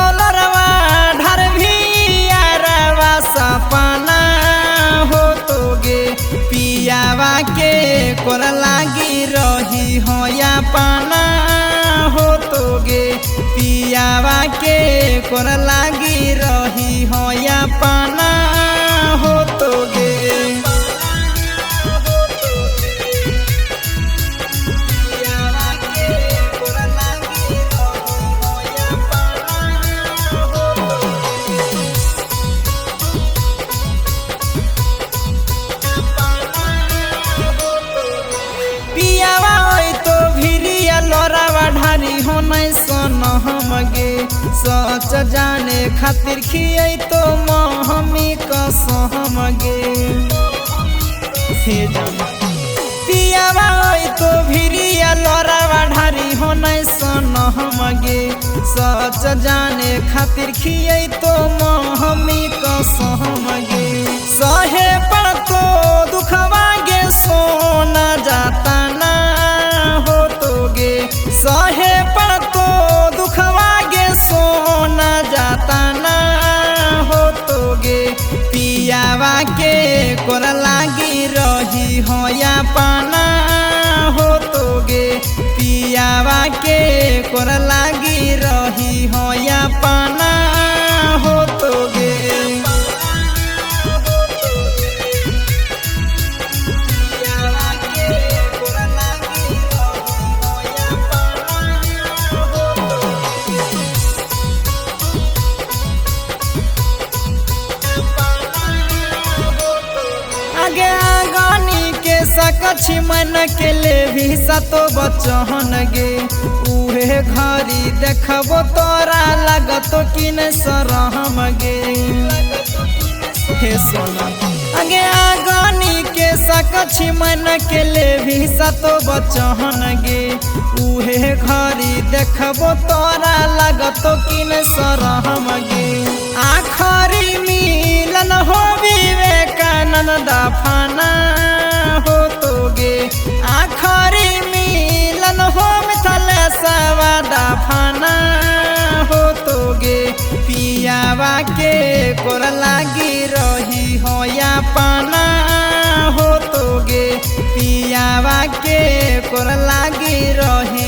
तोलरवा ढर भी यारवा सपना हो तोगे पियावा के कोर लागी रही हो या पाना हो तोगे पियावा के कोर लागी रही हो या पाना हो तोगे ढारी हो नहीं सन हमगे सच जाने खातिर खियै तो महमी कसमगे पियावा तो भिरिया लड़ावा ढारी हो नहीं सन हमगे सच जाने खातिर खियै तो महमी कसमगे सहे पर तो दुखवा गे सोना जाता ना हो तोगे सहे पर तो दुखवा गे सोना जाता ना हो तोगे पियावा के कोर लागी रही हो या पाना हो तोगे पियावा के कोर लागी रही हो या पाना हो तोगे सकछि मन के ले भी सतो बचहन गे उहे घरी देखबो तोरा लगतो कि न सरहम गे हे सोना अगे आगनी के सकछि मन के ले भी सतो बचहन गे उहे घरी देखबो तोरा लगतो कि न सरहम गे आखरी मिलन हो विवेकानंद दफना हो तोगे आखरी मिलन हो मिथिलेशवा दफना हो तोगे पियावा के कोर लागी रही हो या पाना हो तोगे पियावा के कोर लागी रही